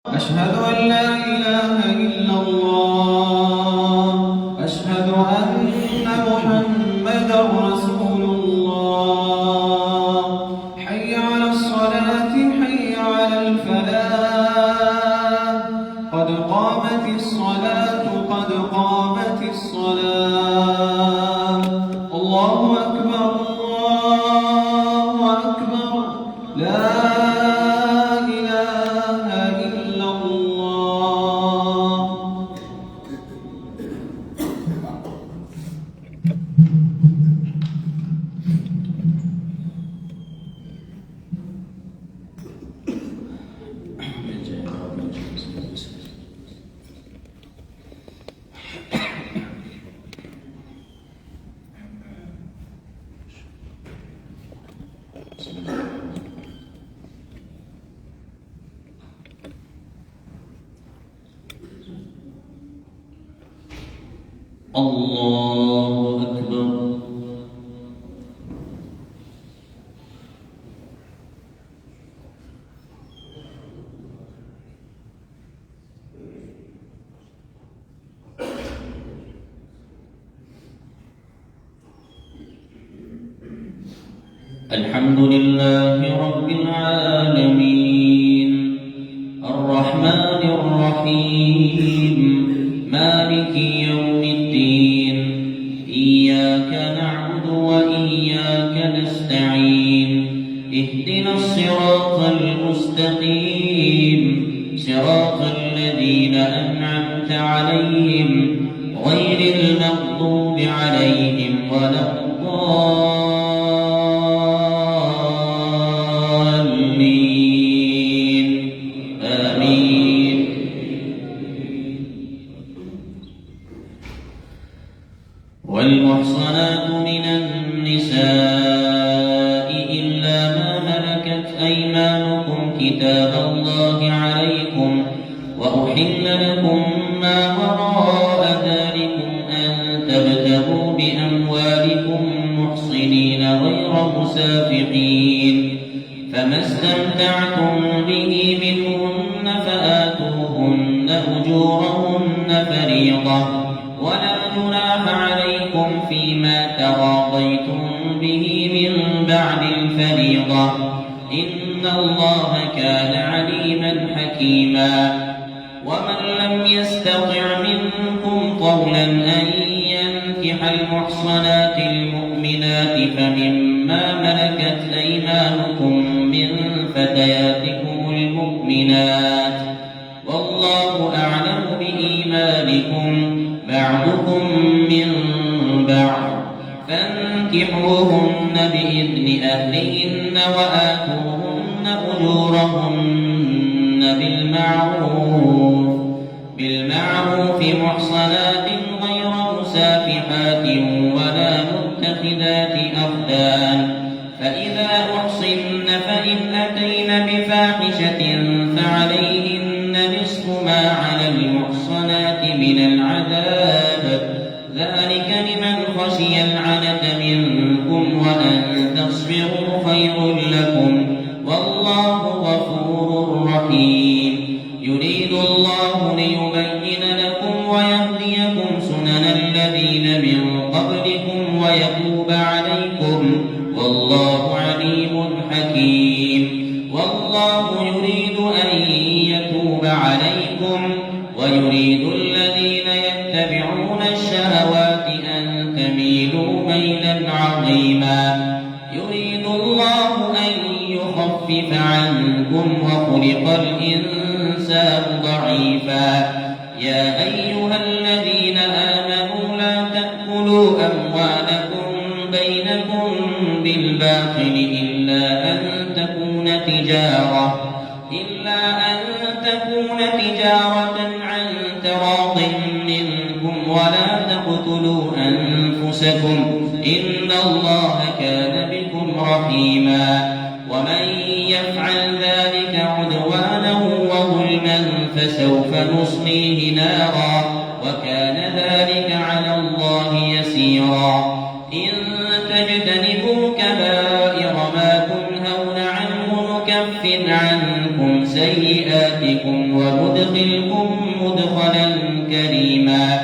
أشهد أن لا إله إلا الله. أشهد أن محمدا رسول الله. حي على الصلاة، حي على الفلاح. قد قامت الصلاة، قد قامت الصلاة. الله أكبر، الله أكبر. لا الله أكبر. الحمد لله رب العالمين، الرحمن الرحيم، مالك يوم الدين. إياك نعبد وإياك نستعين. اهدنا الصراط المستقيم، صراط الذين أنعمت عليهم غير المغضوب عليهم ولا الضالين. آمين. والمحصنات من النساء إلا ما ملكت أيمانكم كتاب الله عليكم، وأحل لكم ما وراء ذلكم أن تبتغوا بأموالكم محصنين غير مسافحين. فما استمتعتم به منهن فآتوهن أجورهن فريضة، ولا جناح عليكم فيما تراضيتم به من بعد الفريضة، إن الله كان عليما حكيما. ومن لم يستطع منكم طولا أن ينكح المحصنات المؤمنات فمما ملكت أيمانكم من فتياتكم المؤمنات، والله أعلم بإيمانكم، بعضكم من بعض، فانكحوهن بإذن أهلهن وآتوهن أجورهن بالمعروف محصنات غير مسافحات ولا متخذات أخدان. فإذا أحصن فإن أتين بفاحشة فعليهن نصف ما على المحصنات من العذاب، ذلك لمن خشي العنة منكم، وأن تصبروا خير لكم، والله غفور رحيم. يريد الله ليبين لكم ويهديكم سنن الذين من قبلكم ويتوب عليكم، والله عليم حكيم. والله يريد أن يتوب عليكم، ويريد الذين يتبعون الشهوات أن تميلوا ميلا عظيما. يريد الله أن يخفف عنكم، وخلق الإنسان ضعيفا. يا أيها الذين آمنوا لا تأكلوا أموالكم بينكم بالباطل إلا أن تكون تجارة عن تراض منكم، ولا تقتلوا أنفسكم، إن الله كان بكم رحيما. ومن يفعل ذلك عدوانا وظلما فسوف نصليه نارا، وكان ذلك على الله يسيرا. إن تجتنبوا كبائر ما تنهون عنه نكفر عنكم سيئاتكم بكم وندخلكم مدخلا كريما.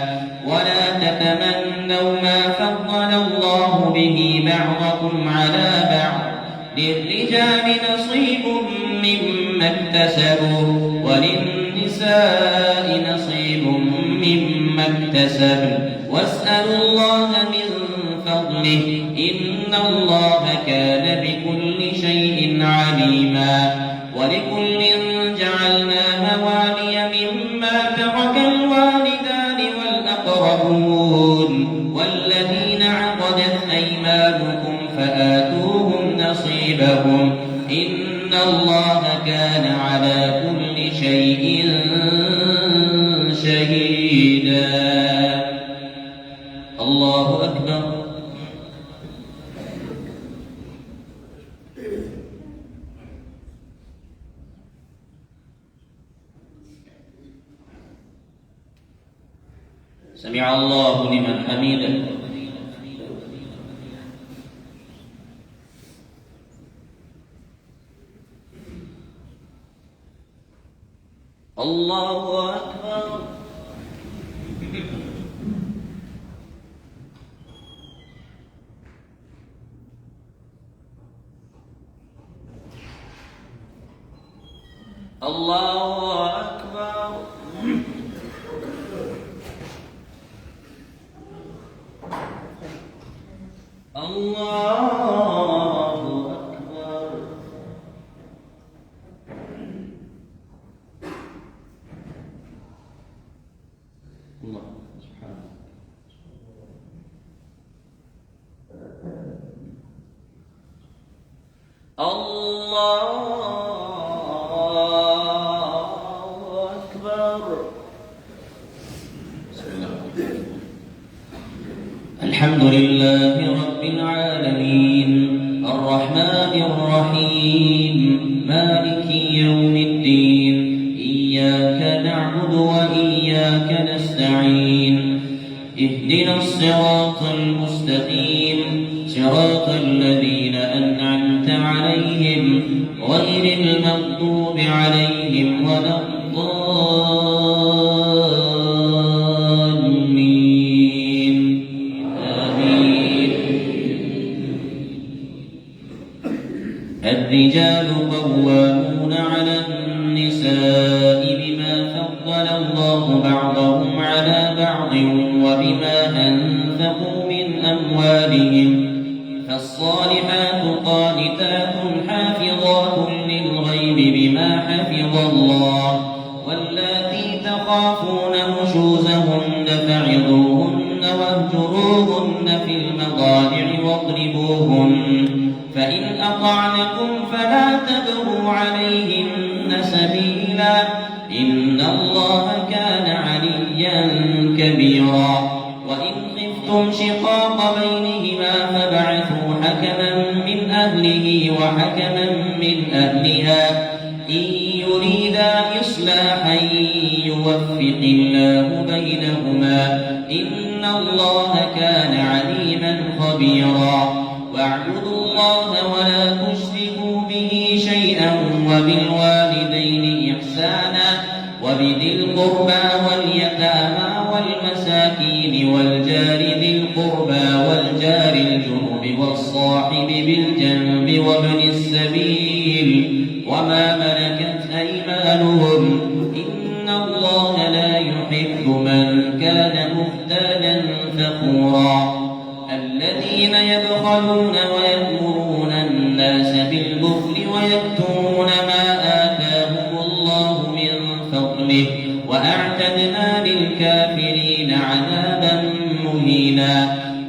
ولا تتمنوا ما فضل الله به بعضكم على بعض، للرجال نصيب مما اكتسبوا وللنساء نصيب مما اكتسبن، واسألوا الله من فضله إن الله كان بكل شيء عليما. ولكل جعلنا موالي مما ترك الوالدان والأقربون والذين عقدت أيمانكم فآتوهم نصيبهم إن الله كان على كل شيء شهيدا. الله أكبر. سمع الله لمن حمده. الله أكبر. الله أكبر. الله أكبر. الله سبحانه. الله أكبر. الحمد لله رب العالمين الرحمن الرحيم مالك يوم الدين إياك نعبد وإياك نستعين اهدنا الصراط المستقيم صراط الذين أنعمت عليهم غير المغضوب عليهم ولا الضالين آمين. الرجال قوامون على النساء بما فضل الله بعضهم على بعض وبما أنفقوا من أموالهم، فالصالحات قانتات حافظات للغيب بما حفظ الله، واللاتي تخافون نشوزهن فعظوهن واهجروهن في المضاجع واضربوهن، فإن أطعنكم فلا تبغوا عليهن سبيلا إن الله كان عليا كبيرا. وإن خفتم شقاق بينهما فابعثوا حكما من أهله وحكما من أهلها إن يريدا إصلاحا يوفق الله بينهما إن الله كان عليما خبيرا. واعبدوا الله ولا تشركوا به شيئا وبالوالدين إحسانا وبذي القربى واليتامى والمساكين والجار ذي القربى والجار الجنب والصاحب بالجنب وابن السبيل وما ملكت أيمانهم إن الله لا يحب من كان مختالا فخورا. الذين يبخلون ويأمرون الناس بالبخل ويكتمون ما آتاهم الله من فضله وأعتدنا للكافرين عذابا مهينا.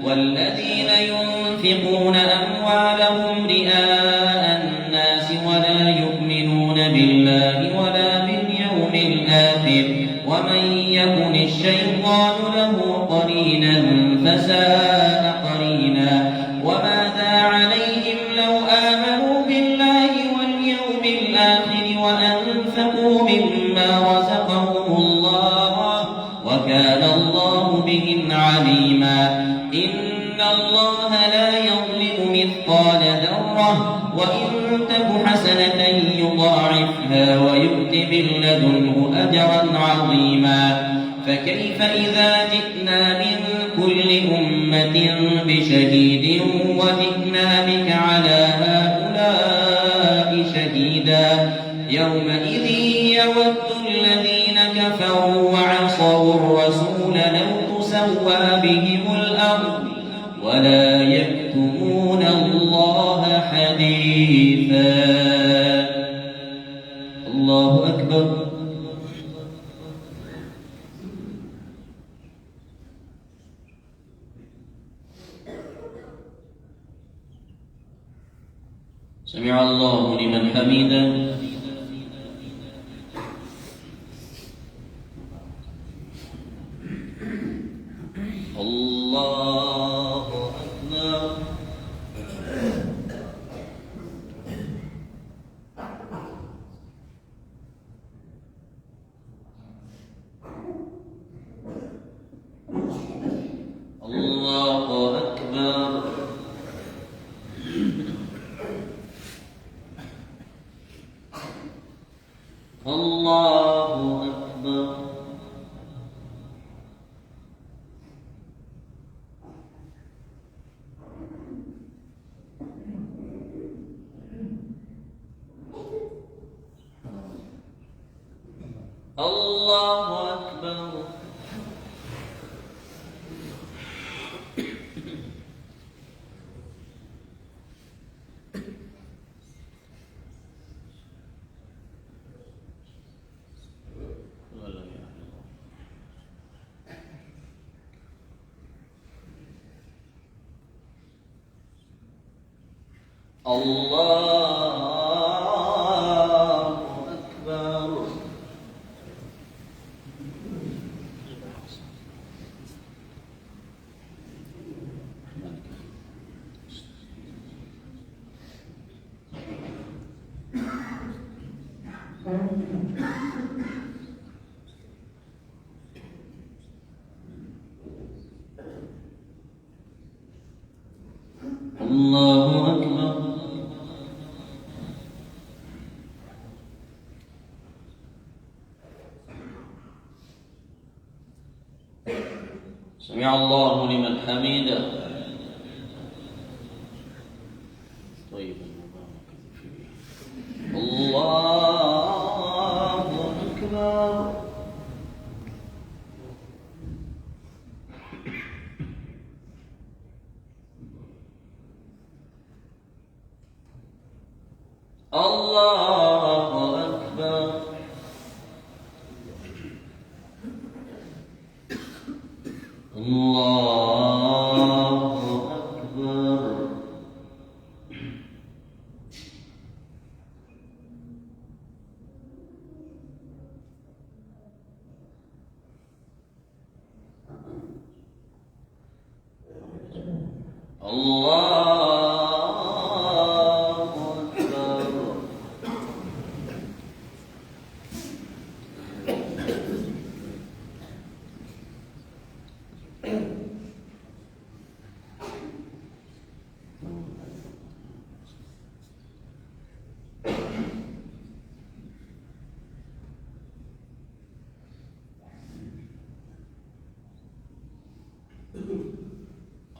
والذين ينفقون أموالهم رئاء الناس ولا يؤمنون بالله ولا باليوم الآخر ومن يكن الشيطان له قرينا فساء قرينا. وماذا عليهم لو آمنوا بالله واليوم الآخر وأنفقوا مما رزقهم الله وكان الله بهم عليما. إن الله لا يظلم مثقال ذرة وإن تك حسنة يضاعفها ويؤت من لدنه أجرا عظيما فكيف إذا جئنا من كل أمة بشهيد وجئنا بك على هؤلاء شهيدا يومئذ يود الذين كفروا وعصوا الرسول لو تسوى بهم الأرض ولا يكتمون الله حديثا. الله أكبر. سمع الله لمن حمده. الله أكبر. الله أكبر. الله أكبر. الله أكبر. الله أكبر. الله أكبر. سمع الله لمن حمده. طيبا مباركا فيه. الله أكبر. الله أكبر. الله أكبر.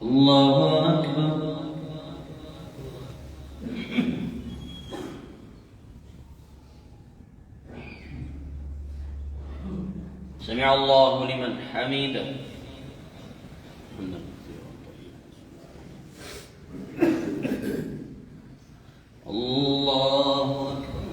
الله أكبر. سمع الله لمن حمده. الله أكبر.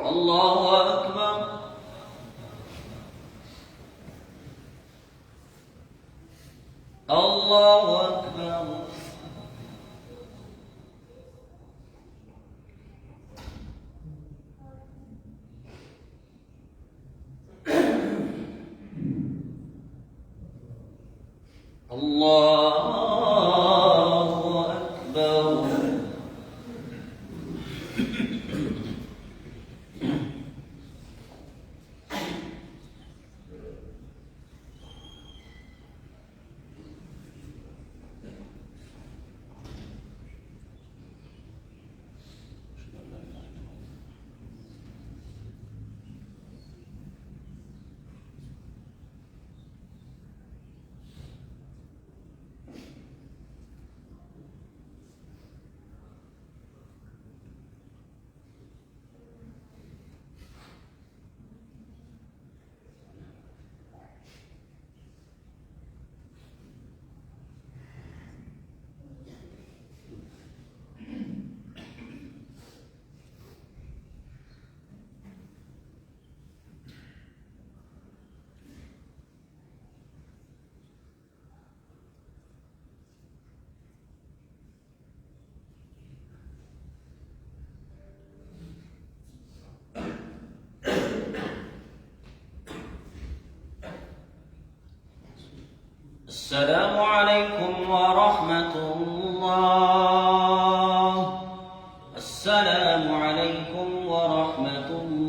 الله أكبر. الله أكبر. الله أكبر. السلام عليكم ورحمة الله. السلام عليكم ورحمة الله.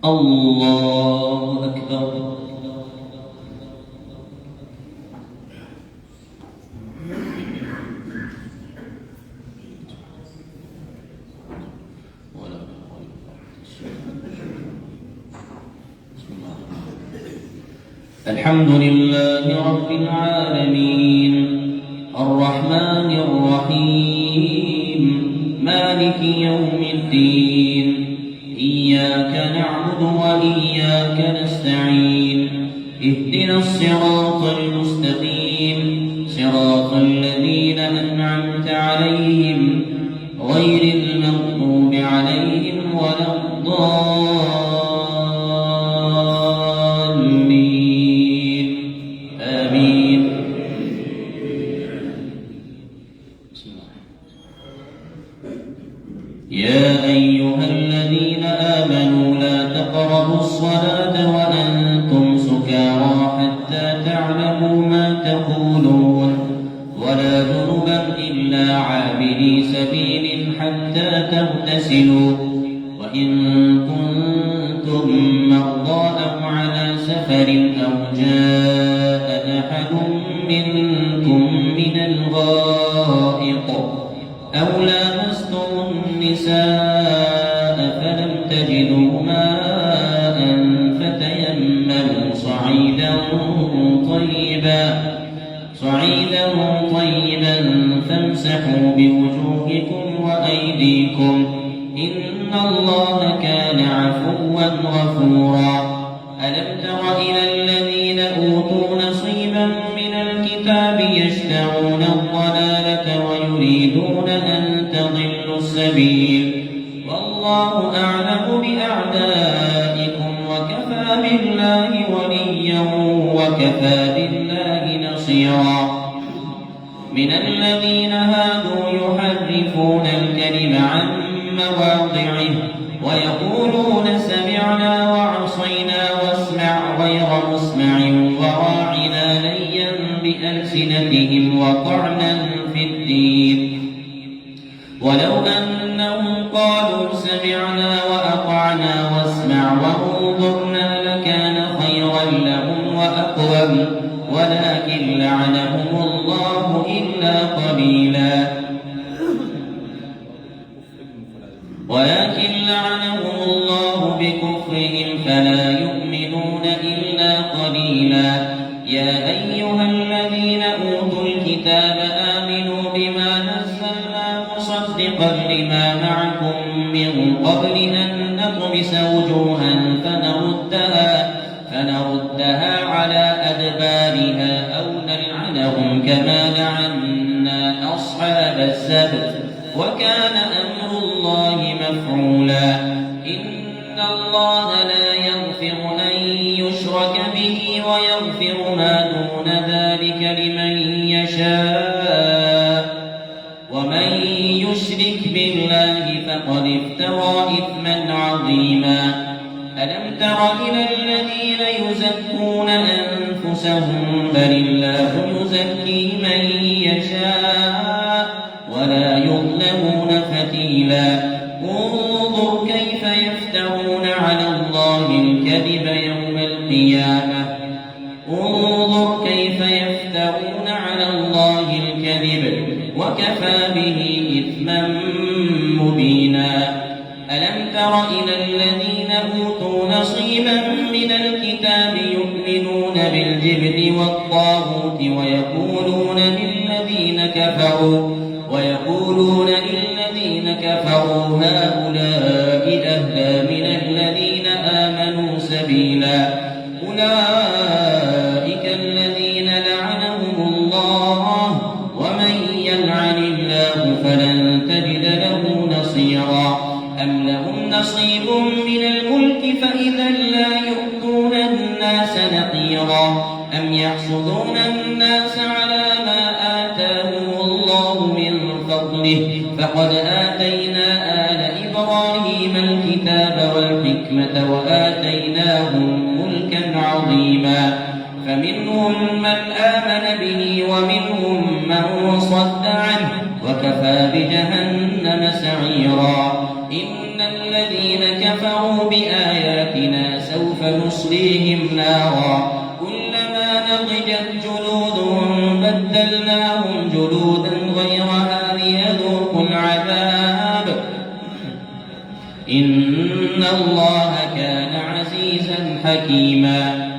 الله أكبر. الحمد لله رب العالمين الرحمن الرحيم مالك يوم الدين إياك نعبد وإياك نستعين اهدنا الصراط المستقيم صراط الذين أنعمت عليهم غير المغضوب عليهم ولا الضالين آمين. يا أيها الذين آمنوا لا تقربوا الصلاة وأنتم سكارى حتى تعلموا ما تقولون ولا جنبا إلا عابري سبيل حتى تغتسلوا وإن كنتم مرضى أو على سفر أو جاء أحد منكم من الغائط أو لامستم النساء فلم تجدوا ماء فتيمموا صعيدا طيبا فامسحوا بوجوهكم وأيديكم إن الله كان عفوا غفورا. ألم تر إلى الذين أوتوا نصيبا من الكتاب يشترون الضلالة ويريدون أن تضلوا السبيل والله أعلم بأعدائكم وكفى بالله وليا وكفى بالله نصيرا. من الذين هادوا يحرفون الكلم عن مواضعه ويقولون سمعنا وعصينا واسمع غير مسمع وراعنا ليا بألسنتهم وطعنا في الدين ولو أنهم قالوا سمعنا وأطعنا واسمع وانظرنا لكان خيرا لهم وأقوم ولكن لعنهم الله إلا قليلا بكفرهم فلا يؤمنون إلا قليلا. يا أيها الذين أوتوا الكتاب آمنوا بما نزلنا مصدقا لما معكم من قبل أن نطمس وجوها فنردها على أدبارها أو نلعنهم كما لعنا أصحاب السبت وكان أمر الله مفعولا. إن الله لا يغفر أن يشرك به ويغفر ما دون ذلك لمن يشاء ومن يشرك بالله فقد افترى إثما عظيما. ألم تر إلى الذين يزكون أنفسهم بل الله يزكي من يشاء ولا يظلمون فتيلا. انظر كيف يفترون على الله الكذب يوم القيامة وكفى به إثما مبينا. ألم تر إلى الذين أوتوا نصيبا من الكتاب يؤمنون بالجبت والطاغوت ويقولون للذين كفروا هؤلاء أهدى من الذين آمنوا سبيلا. أولئك الذين لعنهم الله ومن يلعن الله فلن تجد له نصيرا. أم لهم نصيب من الملك فإذا لا يؤتون الناس نقيرا. أم يحسدون الناس على ما آتاهم الله من فضله فقد آتينا آل إبراهيم الكتاب والحكمة وآتيناهم ملكا عظيما. فمنهم من آمن به ومنهم من صد عنه وكفى بجهنم سعيرا. إن الذين كفروا بآياتنا سوف نصليهم نارا كلما نضجت جلودهم بدلناهم جلودا غيرها ليذوقوا العذاب إن الله كان عزيزا حكيما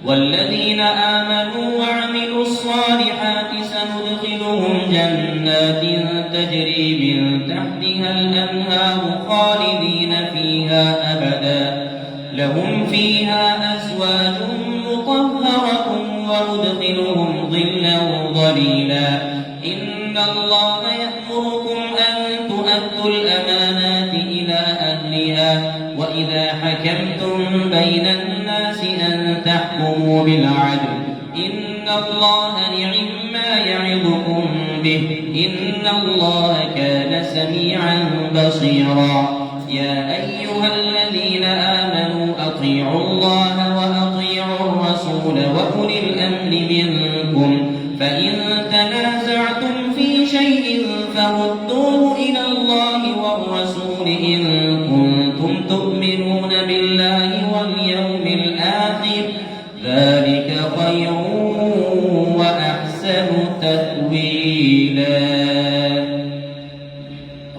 والذين آمنوا وعملوا الصالحات سندخلهم جنات تجري من تحتها الأنهار خالدين فيها أبدا لهم فيها أزواج مطهرة وندخلهم ظلا ظليلا إن الله يأمركم أن تؤدوا الأمانات إلى أهلها وإذا حكمتم بين الناس أن تحكموا بالعدل إن الله نعم ما يعظكم به إن الله كان سميعا بصيرا يا أيها الذين آمنوا أطيعوا الله وأطيعوا الرسول وأولي الأمر منكم فإن تنازعتم في شيء فردوه إلى الله والرسول إن كنتم تؤمنون بالله واليوم الآخر ذلك خير وأحسن تأويلا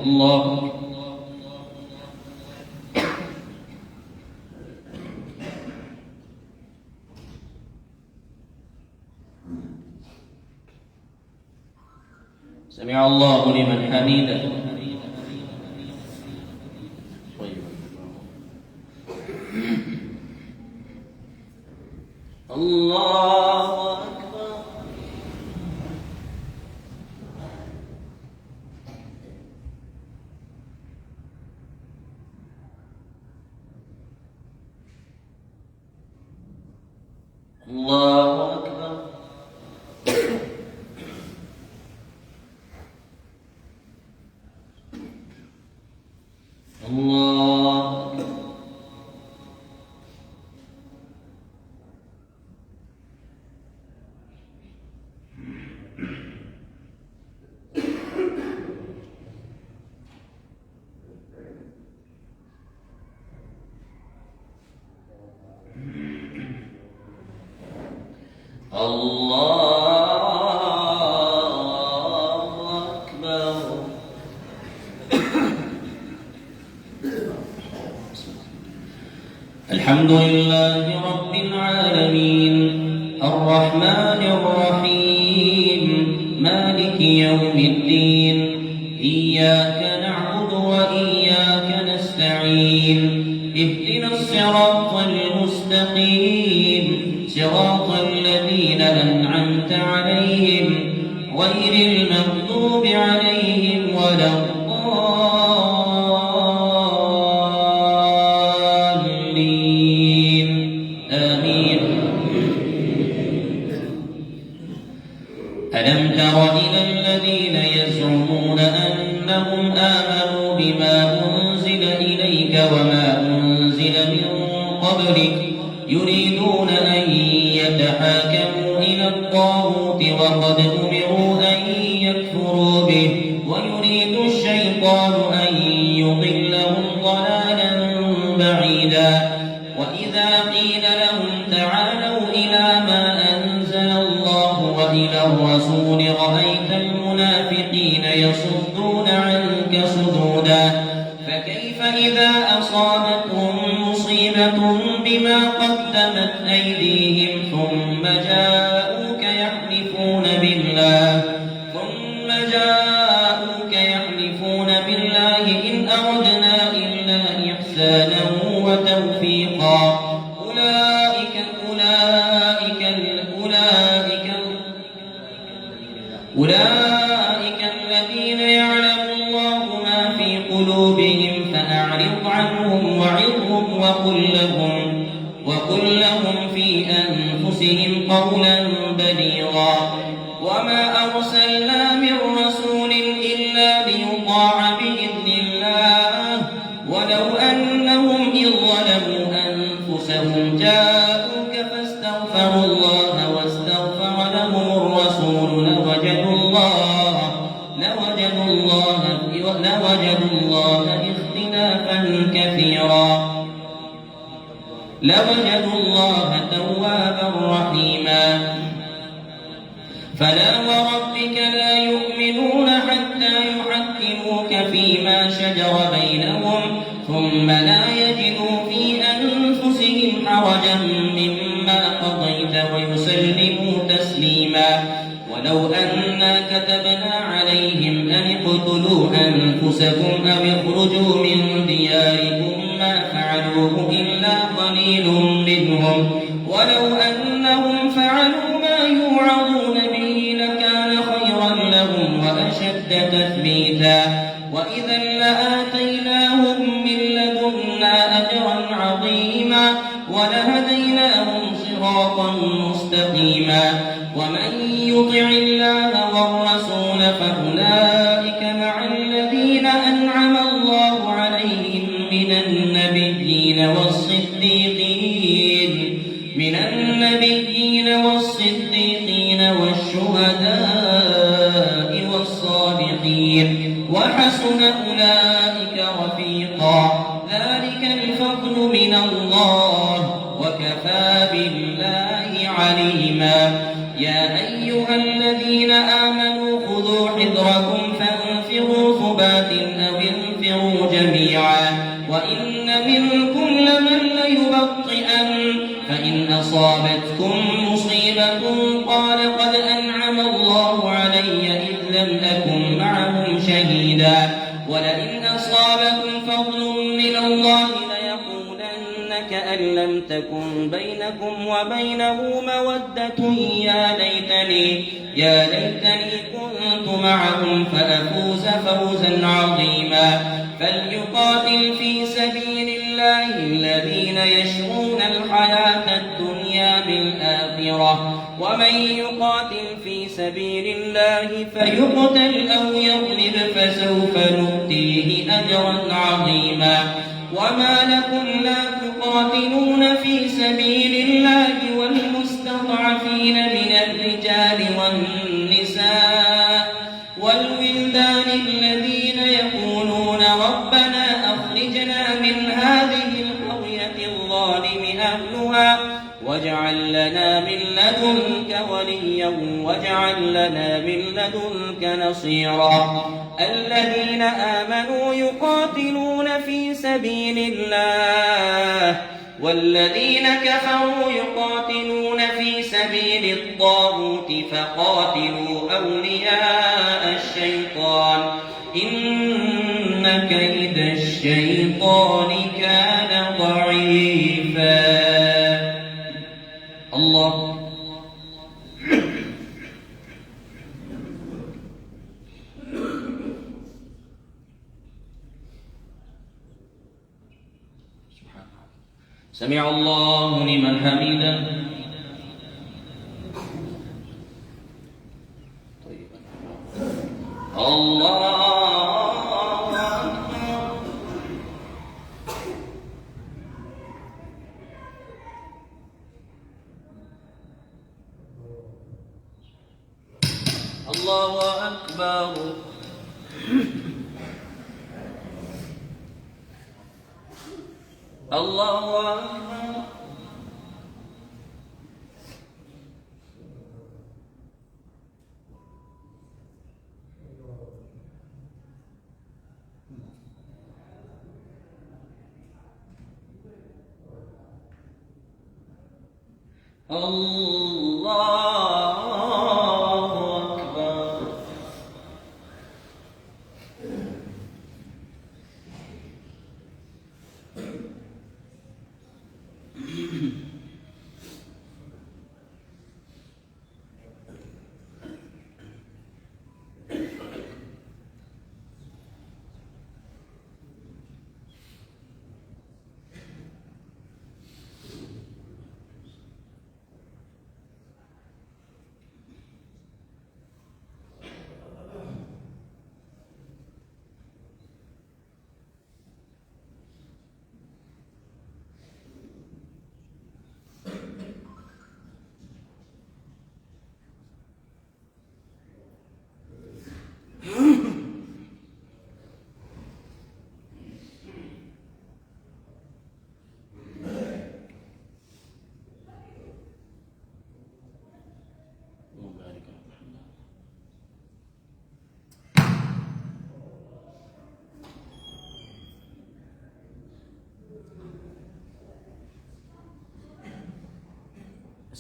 الله سمع الله لمن حمده الله أكبر الله أكبر الله أكبر الحمد لله رب العالمين الرحمن الرحيم مالك يوم الدين إياك نعبد وإياك نستعين اهدنا الصراط المستقيم صراط الذين أنعمت عليهم غير المغضوب عليهم ولا الضالين آمين ألم تر إلى الذين يزعمون أنهم آمنوا بما أنزل إليك وما أنزل من قبلك يريدون أن يتحاكموا إلى الطاغوت وقد أمروا أن يكفروا به ويريد الشيطان أن يضلهم ضلالا بعيدا وإذا قيل لهم تعالوا إلى ما أنزل الله وإلى الرسول رأيت المنافقين يصدون عنك صدودا فكيف إذا أصابتهم مصيبة بما قدمت أيديهم ثم جاءوك يحلفون بالله إن أردنا إلا إحسانا وتوفيقا أولئك الذين يعلم الله ما في قلوبهم فأعرض عنهم وعظهم وقل لهم في أنفسهم قولا بليغا وما أرسلنا من رسول إلا ليطاع بإذن الله ولو أنهم إذ ظلموا أنفسهم جاءوك فاستغفروا الله واستغفر لهم الرسول لوجدوا الله اختيارا كثيرا لوجدوا الله توابا رحيما فلا وربك لا يؤمنون حتى يحكموك فيما شجر بينهم ثم لا يجدوا في أنفسهم حرجا مما قضيت ويسلموا تسليما ولو أنا كتبنا عليهم أن اقتلوا أنفسكم أو اخرجوا من دياركم ما فعلوه إلا قليل منهم ولو أنهم فعلوا ما يوعظون به لكان خيرا لهم وأشد تثبيتا وإذا لآتيناهم من لدنا أجرا عظيما ولهديناهم صراطا مستقيما ومن يطع الله والرسول فأولئك مع الذين أنعم الله عليهم من النبيين والصديقين والشهداء والصالحين وحسن أولئك رفيقا ذلك الفضل من الله وكفى بالله عليما يا أيها الذين آمنوا خذوا حذركم فانفروا ثبات أو انفروا جميعا وإن منكم لمن ليبطئن فإن أصابتكم مصيبة قال قد أنعم الله علي إذ لم أكن معهم شهيدا ولئن أصابكم فضل من الله ليقولن كأن لم تكن بينكم وبينه مودة يا ليتني كنت معهم فأفوز فوزا عظيما فليقاتل في سبيل الله الذين يشرون الحياة الدنيا بالآخرة ومن يقاتل في سبيل الله فيقتل أو يغلب فسوف نؤتيه أجرا عظيما وما لكم لا تقاتلون في سبيل الله والمستضعفين من الرجال والنساء والولدان الذين يقولون ربنا أخرجنا من هذه القرية الظالم أهلها واجعل لنا من لدنك وليا واجعل لنا من لدنك نصيرا الذين آمنوا يقاتلون في سبيل الله والذين كفروا يقاتلون في سبيل الطاغوت فقاتلوا أولياء الشيطان إن كيد الشيطان كان ضعيفا الله سمع الله لمن حمده الله الله أكبر الله أكبر الله أكبر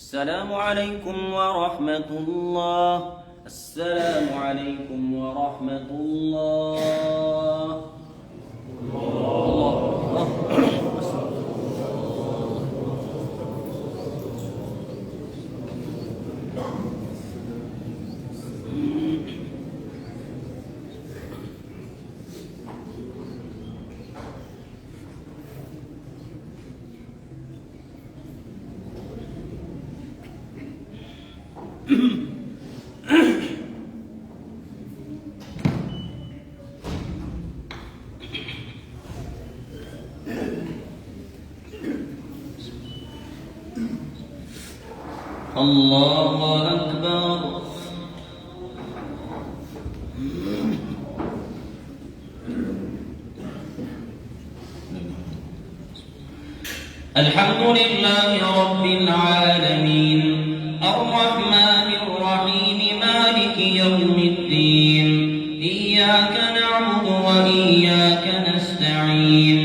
السلام عليكم ورحمة الله. السلام عليكم ورحمة الله. الله الله أكبر. الحمد لله رب العالمين الرحمن الرحيم مالك يوم الدين إياك نعبد وإياك نستعين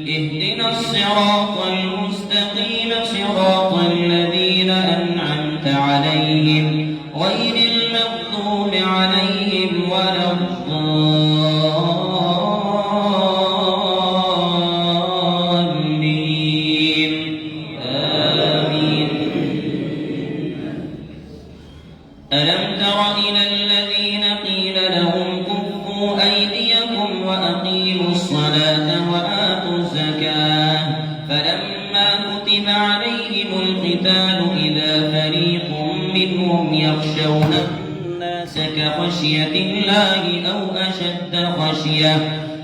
اهدنا الصراط المستقيم صراط الذين أنعمت عليهم غير المغضوب عليهم ولا الضالين آمين. ألم تر إلى الذين قيل لهم كفوا أيديكم وأقيموا الصلاة وآتوا الزكاة فلما كتب عليهم القتال إذا فريق منهم يخشون الناس كخشية الله أو أشد خشية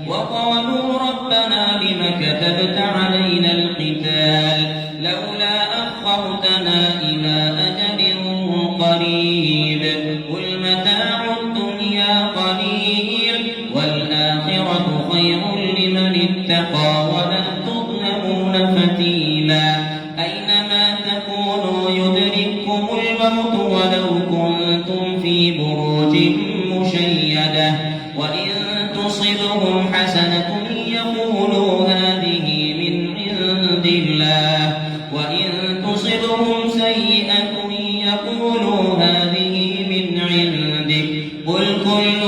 وقالوا ربنا لم كتبت علينا القتال لولا أخرتنا إلى أجل قريب قل متاع الدنيا قليل والآخرة خير لمن اتقى ولا تظلمون فتيلا أينما تكونوا يدرككم الموت ولو كنتم في بروج مشيدة وإن تصبهم حسنة يقولوا هذه من عند الله وإن تصبهم سيئة يقولوا هذه من عندك قل كل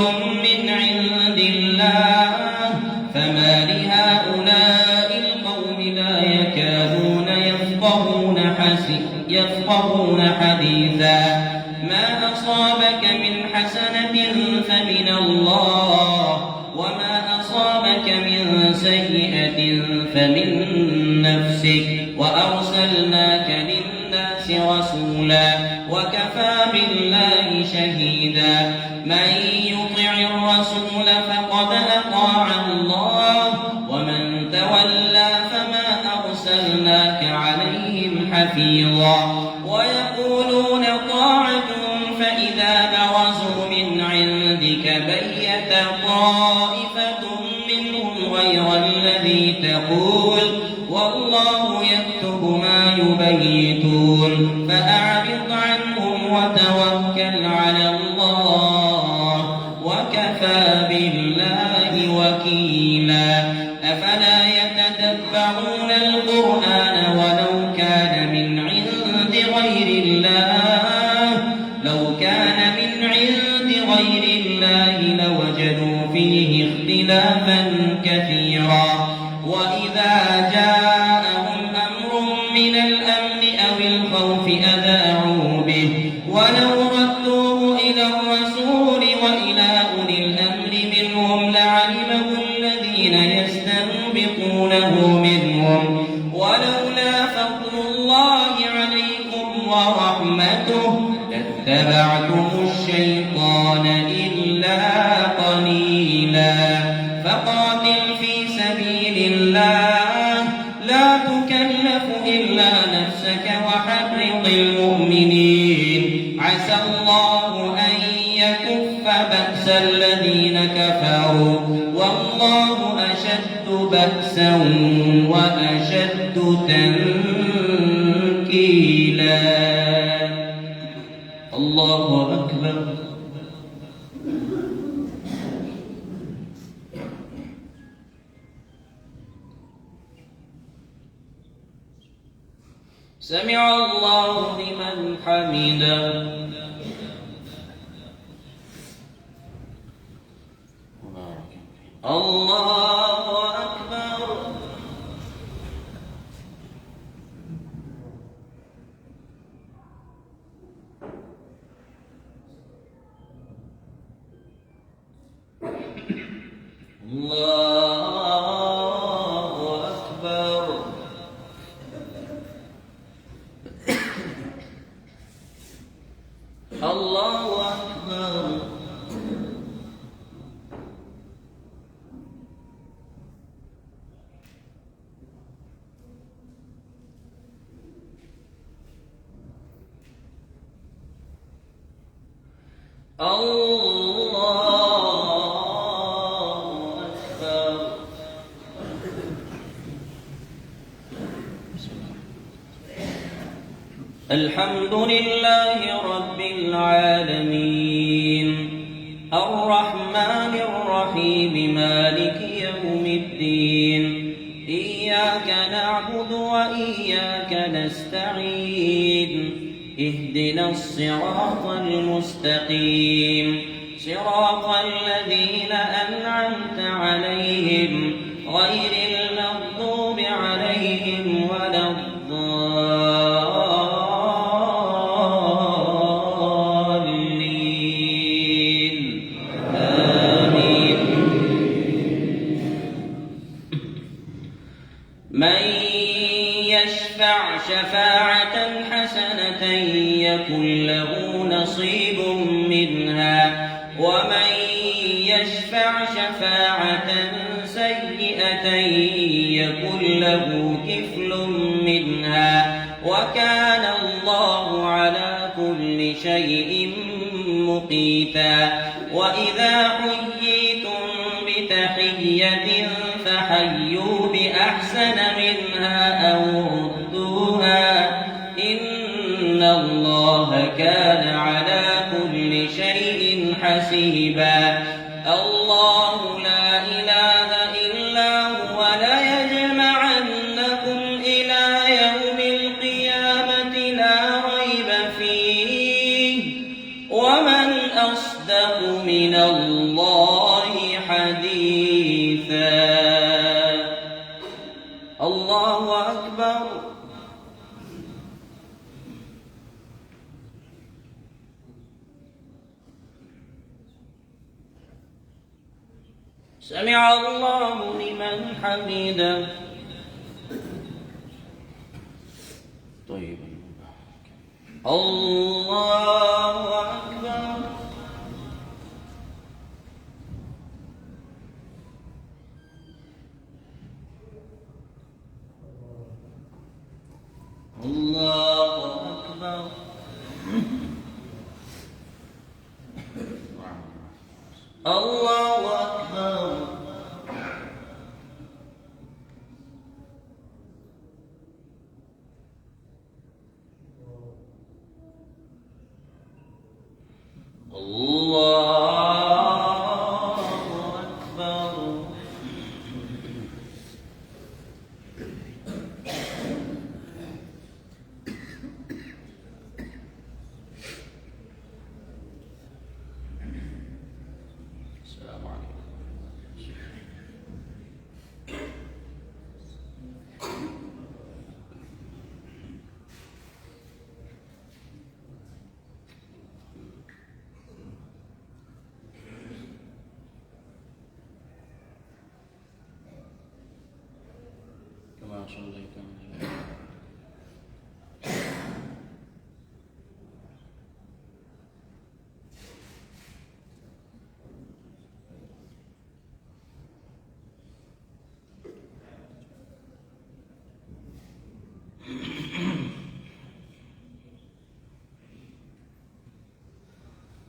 من عند الله فما لهؤلاء القوم لا يكادون يفقهون حديثا ما أصابك من حسنة فمن الله وما أصابك من سيئة فمن نفسك وأرسلناك للناس رسولا وكفى بالله شهيدا من يطع الرسول فقد أطاع الله ومن تولى فما أرسلناك عليهم حفيظا ويقولون طاعة فإذا برزوا من عندك بيت طائفة منهم غير الذي تقول والله يكتب ما يبيتون فأعرض عنهم وتوكل على الله وكفى بالله وكيلا أفلا يتدبرون القرآن ولو كان من عند غير الله لوجدوا فيه اختلافا كثيرا وإذا جاءهم أمر من الأمن أو الخوف أذاعوا به ولو ردوه إلى الرسول وإلى أولي الأمر منهم لعلمه الذين يستنبطونه منهم ولولا فضل الله عليكم ورحمته لاتبعتم الشيطان إلا قليلا فقاتل في سبيل الله لا تكلف إلا نفسك وحرض المؤمنين عسى الله أن يكف بأس الذين كفروا والله أشد بأسا وأشد تنكيلا. الله أكبر. سمع الله لمن حمده. الله أكبر. الله أكبر. الله أكبر. الحمد لله رب العالمين الرحمن الرحيم مالك يوم الدين إياك نعبد وإياك نستعين اهدنا الصراط المستقيم صراط الذين أنعمت عليهم غير المغضوب عليهم ولا الضالين آمين. من يشفع شفاعة حسنة يكن له نصيب منها ومن يشفع شفاعة سيئة يكن له كفل منها وكان الله على كل شيء مقيتا. وإذا حييتم بتحية فحيوا بأحسن منها أو ردوها إن الله كان على كل شيء حسيبا. الله لا إله إلا هو ليجمعنكم إلى يوم القيامة لا ريب فيه ومن أصدق من الله حديثا. الله أكبر. سمع الله لمن حمده. طيب الله أكبر. الله أكبر. الله أكبر. الله أكبر. السلام عليكم. كما صليت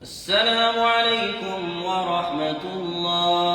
السلام عليكم ورحمة الله.